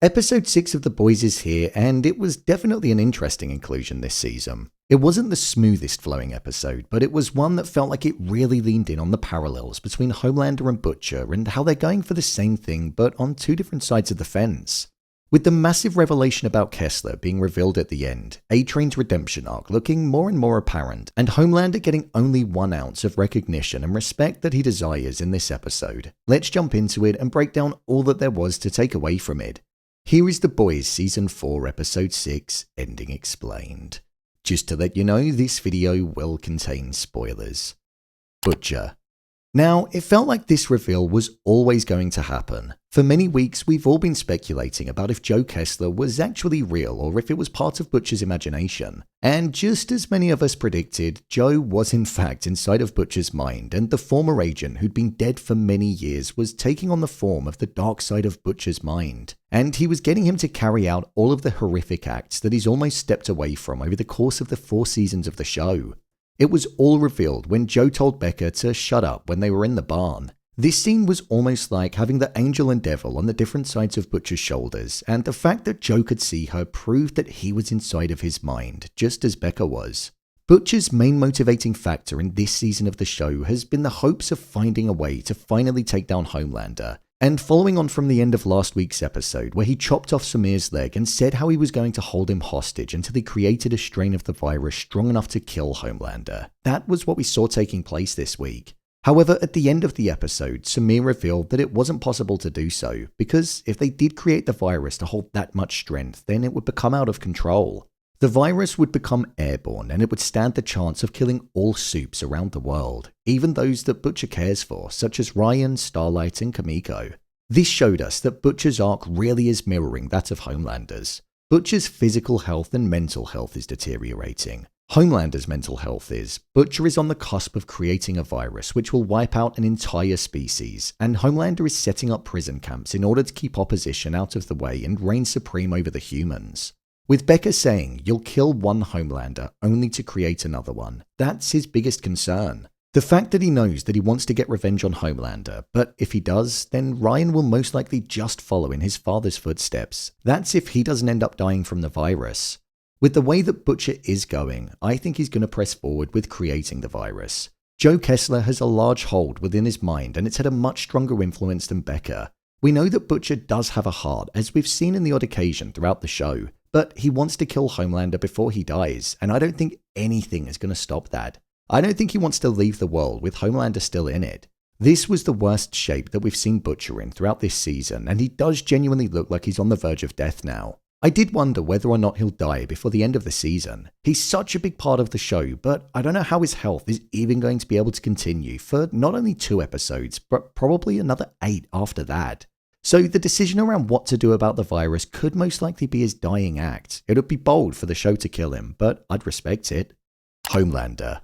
Episode 6 of The Boys is here, and it was definitely an interesting inclusion this season. It wasn't the smoothest flowing episode, but it was one that felt like it really leaned in on the parallels between Homelander and Butcher and how they're going for the same thing but on two different sides of the fence. With the massive revelation about Kessler being revealed at the end, A-Train's redemption arc looking more and more apparent, and Homelander getting only 1 ounce of recognition and respect that he desires in this episode, let's jump into it and break down all that there was to take away from it. Here is The Boys Season 4 Episode 6, Ending Explained. Just to let you know, this video will contain spoilers. Butcher. Now, it felt like this reveal was always going to happen. For many weeks, we've all been speculating about if Joe Kessler was actually real or if it was part of Butcher's imagination. And just as many of us predicted, Joe was in fact inside of Butcher's mind, and the former agent who'd been dead for many years was taking on the form of the dark side of Butcher's mind. And he was getting him to carry out all of the horrific acts that he's almost stepped away from over the course of the 4 seasons of the show. It was all revealed when Joe told Becca to shut up when they were in the barn. This scene was almost like having the angel and devil on the different sides of Butcher's shoulders, and the fact that Joe could see her proved that he was inside of his mind, just as Becca was. Butcher's main motivating factor in this season of the show has been the hopes of finding a way to finally take down Homelander. And following on from the end of last week's episode where he chopped off Samir's leg and said how he was going to hold him hostage until he created a strain of the virus strong enough to kill Homelander. That was what we saw taking place this week. However, at the end of the episode, Samir revealed that it wasn't possible to do so, because if they did create the virus to hold that much strength, then it would become out of control. The virus would become airborne and it would stand the chance of killing all supes around the world, even those that Butcher cares for, such as Ryan, Starlight, and Kimiko. This showed us that Butcher's arc really is mirroring that of Homelander's. Butcher's physical health and mental health is deteriorating. Homelander's mental health is. Butcher is on the cusp of creating a virus which will wipe out an entire species, and Homelander is setting up prison camps in order to keep opposition out of the way and reign supreme over the humans. With Becca saying, "You'll kill one Homelander only to create another one," that's his biggest concern. The fact that he knows that he wants to get revenge on Homelander, but if he does, then Ryan will most likely just follow in his father's footsteps. That's if he doesn't end up dying from the virus. With the way that Butcher is going, I think he's going to press forward with creating the virus. Joe Kessler has a large hold within his mind, and it's had a much stronger influence than Becca. We know that Butcher does have a heart, as we've seen in the odd occasion throughout the show, but he wants to kill Homelander before he dies, and I don't think anything is going to stop that. I don't think he wants to leave the world with Homelander still in it. This was the worst shape that we've seen Butcher in throughout this season, and he does genuinely look like he's on the verge of death now. I did wonder whether or not he'll die before the end of the season. He's such a big part of the show, but I don't know how his health is even going to be able to continue for not only 2 episodes, but probably another 8 after that. So the decision around what to do about the virus could most likely be his dying act. It would be bold for the show to kill him, but I'd respect it. Homelander.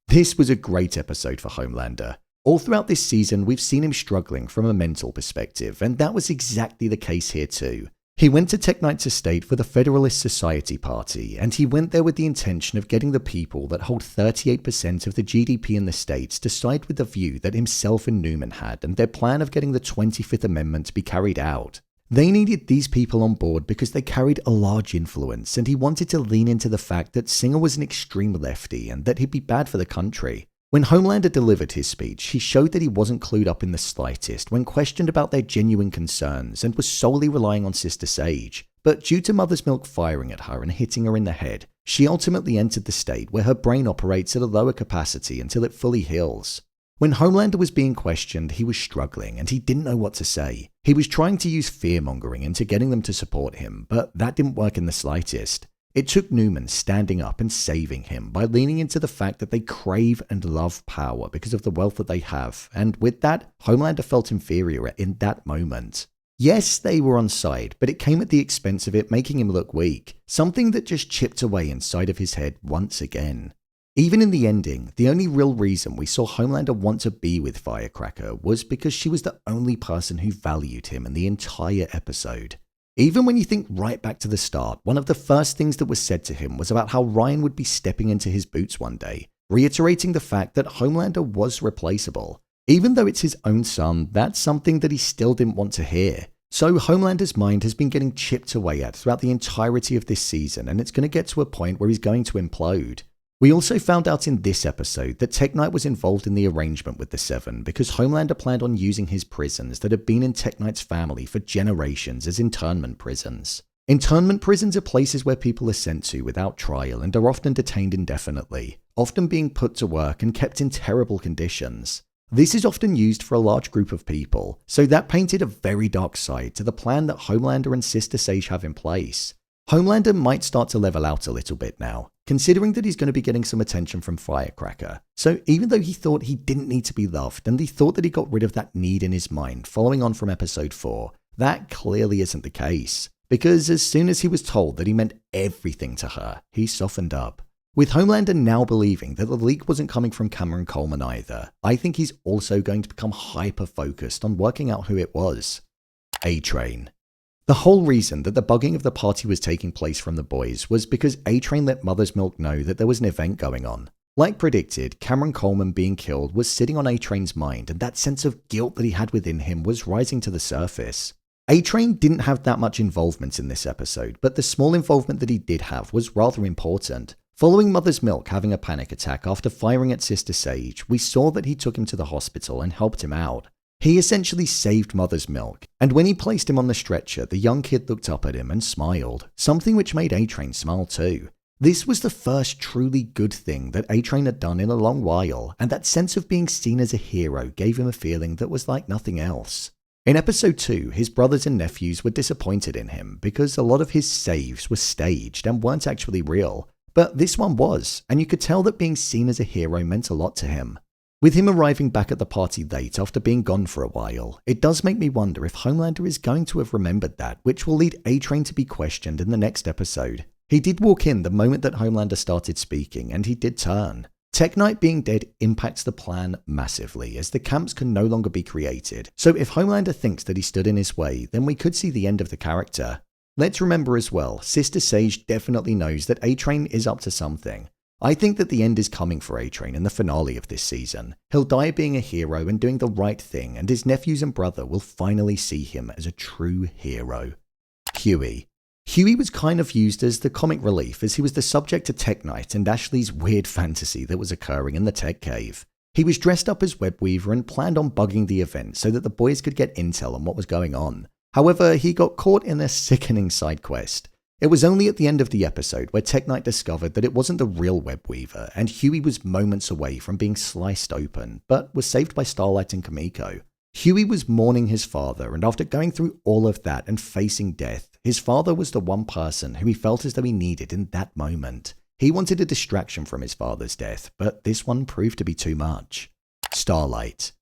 This was a great episode for Homelander. All throughout this season, we've seen him struggling from a mental perspective, and that was exactly the case here too. He went to Tech Knight's estate for the Federalist Society party, and he went there with the intention of getting the people that hold 38% of the GDP in the States to side with the view that himself and Newman had and their plan of getting the 25th Amendment to be carried out. They needed these people on board because they carried a large influence, and he wanted to lean into the fact that Singer was an extreme lefty and that he'd be bad for the country. When Homelander delivered his speech, he showed that he wasn't clued up in the slightest when questioned about their genuine concerns and was solely relying on Sister Sage. But due to Mother's Milk firing at her and hitting her in the head, she ultimately entered the state where her brain operates at a lower capacity until it fully heals. When Homelander was being questioned, he was struggling and he didn't know what to say. He was trying to use fear-mongering into getting them to support him, but that didn't work in the slightest. It took Newman standing up and saving him by leaning into the fact that they crave and love power because of the wealth that they have, and with that, Homelander felt inferior in that moment. Yes, they were on side, but it came at the expense of it making him look weak, something that just chipped away inside of his head once again. Even in the ending, the only real reason we saw Homelander want to be with Firecracker was because she was the only person who valued him in the entire episode. Even when you think right back to the start, one of the first things that was said to him was about how Ryan would be stepping into his boots one day, reiterating the fact that Homelander was replaceable. Even though it's his own son, that's something that he still didn't want to hear. So Homelander's mind has been getting chipped away at throughout the entirety of this season, and it's going to get to a point where he's going to implode. We also found out in this episode that Tech Knight was involved in the arrangement with the Seven because Homelander planned on using his prisons that had been in Tech Knight's family for generations as internment prisons. Internment prisons are places where people are sent to without trial and are often detained indefinitely, often being put to work and kept in terrible conditions. This is often used for a large group of people, so that painted a very dark side to the plan that Homelander and Sister Sage have in place. Homelander might start to level out a little bit now, considering that he's going to be getting some attention from Firecracker. So even though he thought he didn't need to be loved, and he thought that he got rid of that need in his mind following on from episode 4, that clearly isn't the case. Because as soon as he was told that he meant everything to her, he softened up. With Homelander now believing that the leak wasn't coming from Cameron Coleman either, I think he's also going to become hyper-focused on working out who it was. A-Train. The whole reason that the bugging of the party was taking place from the boys was because A-Train let Mother's Milk know that there was an event going on. Like predicted, Cameron Coleman being killed was sitting on A-Train's mind, and that sense of guilt that he had within him was rising to the surface. A-Train didn't have that much involvement in this episode, but the small involvement that he did have was rather important. Following Mother's Milk having a panic attack after firing at Sister Sage, we saw that he took him to the hospital and helped him out. He essentially saved Mother's Milk, and when he placed him on the stretcher, the young kid looked up at him and smiled, something which made A-Train smile too. This was the first truly good thing that A-Train had done in a long while, and that sense of being seen as a hero gave him a feeling that was like nothing else. In episode 2, his brothers and nephews were disappointed in him because a lot of his saves were staged and weren't actually real. But this one was, and you could tell that being seen as a hero meant a lot to him. With him arriving back at the party late after being gone for a while, it does make me wonder if Homelander is going to have remembered that, which will lead A-Train to be questioned in the next episode. He did walk in the moment that Homelander started speaking, and he did turn. Tech Knight being dead impacts the plan massively, as the camps can no longer be created. So if Homelander thinks that he stood in his way, then we could see the end of the character. Let's remember as well, Sister Sage definitely knows that A-Train is up to something. I think that the end is coming for A-Train in the finale of this season. He'll die being a hero and doing the right thing, and his nephews and brother will finally see him as a true hero. Hughie. Hughie was kind of used as the comic relief, as he was the subject of Tech Knight and Ashley's weird fantasy that was occurring in the tech cave. He was dressed up as Webweaver and planned on bugging the event so that the boys could get intel on what was going on. However, he got caught in a sickening side quest. It was only at the end of the episode where Tech Knight discovered that it wasn't the real Webweaver, and Hughie was moments away from being sliced open, but was saved by Starlight and Kimiko. Hughie was mourning his father, and after going through all of that and facing death, his father was the one person who he felt as though he needed in that moment. He wanted a distraction from his father's death, but this one proved to be too much. Starlight.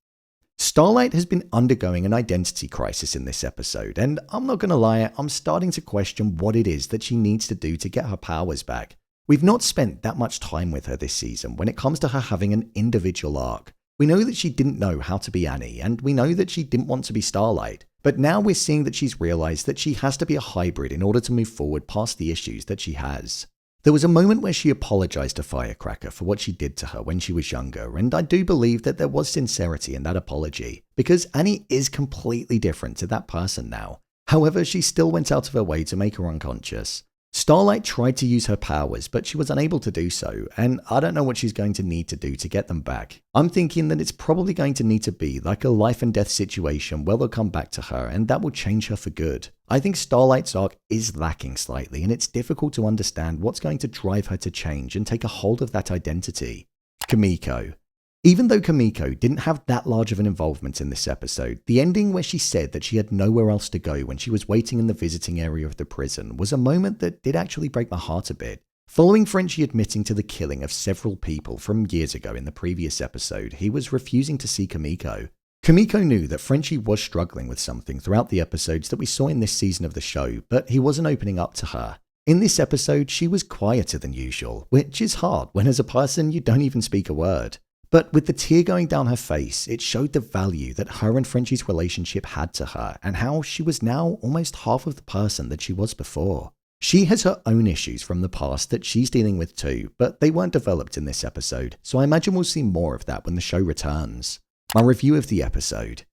Starlight has been undergoing an identity crisis in this episode, and I'm not gonna lie, I'm starting to question what it is that she needs to do to get her powers back. We've not spent that much time with her this season when it comes to her having an individual arc. We know that she didn't know how to be Annie, and we know that she didn't want to be Starlight. But now we're seeing that she's realized that she has to be a hybrid in order to move forward past the issues that she has. There was a moment where she apologized to Firecracker for what she did to her when she was younger, and I do believe that there was sincerity in that apology, because Annie is completely different to that person now. However, she still went out of her way to make her unconscious. Starlight tried to use her powers, but she was unable to do so, and I don't know what she's going to need to do to get them back. I'm thinking that it's probably going to need to be like a life and death situation where they'll come back to her, and that will change her for good. I think Starlight's arc is lacking slightly, and it's difficult to understand what's going to drive her to change and take a hold of that identity. Kimiko. Even though Kimiko didn't have that large of an involvement in this episode, the ending where she said that she had nowhere else to go when she was waiting in the visiting area of the prison was a moment that did actually break my heart a bit. Following Frenchie admitting to the killing of several people from years ago in the previous episode, he was refusing to see Kimiko. Kimiko knew that Frenchie was struggling with something throughout the episodes that we saw in this season of the show, but he wasn't opening up to her. In this episode, she was quieter than usual, which is hard when as a person you don't even speak a word. But with the tear going down her face, it showed the value that her and Frenchie's relationship had to her, and how she was now almost half of the person that she was before. She has her own issues from the past that she's dealing with too, but they weren't developed in this episode, so I imagine we'll see more of that when the show returns. My review of the episode.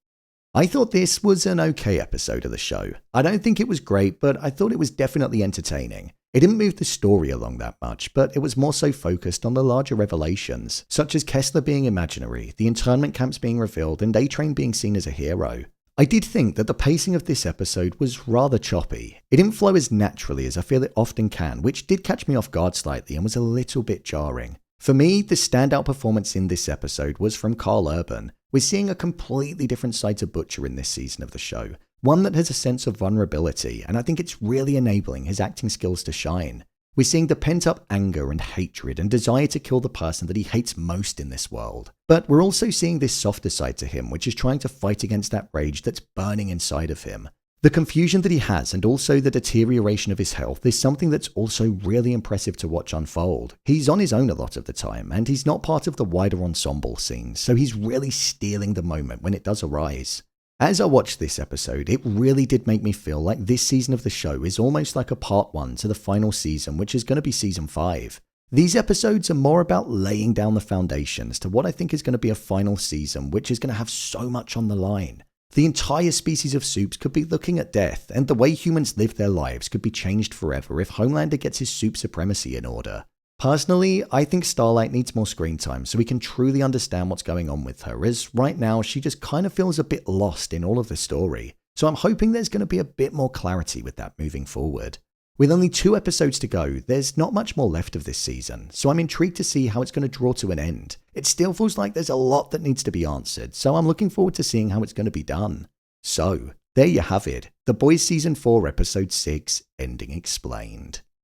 I thought this was an okay episode of the show. I don't think it was great, but I thought it was definitely entertaining. It didn't move the story along that much, but it was more so focused on the larger revelations, such as Kessler being imaginary, the internment camps being revealed, and A-Train being seen as a hero. I did think that the pacing of this episode was rather choppy. It didn't flow as naturally as I feel it often can, which did catch me off guard slightly and was a little bit jarring. For me, the standout performance in this episode was from Carl Urban. We're seeing a completely different side to Butcher in this season of the show, one that has a sense of vulnerability, and I think it's really enabling his acting skills to shine. We're seeing the pent-up anger and hatred and desire to kill the person that he hates most in this world. But we're also seeing this softer side to him, which is trying to fight against that rage that's burning inside of him. The confusion that he has and also the deterioration of his health is something that's also really impressive to watch unfold. He's on his own a lot of the time, and he's not part of the wider ensemble scene, so he's really stealing the moment when it does arise. As I watched this episode, it really did make me feel like this season of the show is almost like a part 1 to the final season, which is going to be season 5. These episodes are more about laying down the foundations to what I think is going to be a final season, which is going to have so much on the line. The entire species of Supes could be looking at death, and the way humans live their lives could be changed forever if Homelander gets his Supe supremacy in order. Personally, I think Starlight needs more screen time so we can truly understand what's going on with her, as right now she just kind of feels a bit lost in all of the story. So I'm hoping there's going to be a bit more clarity with that moving forward. With only 2 episodes to go, there's not much more left of this season, so I'm intrigued to see how it's going to draw to an end. It still feels like there's a lot that needs to be answered, so I'm looking forward to seeing how it's going to be done. So, there you have it, The Boys Season 4 Episode 6, Ending Explained.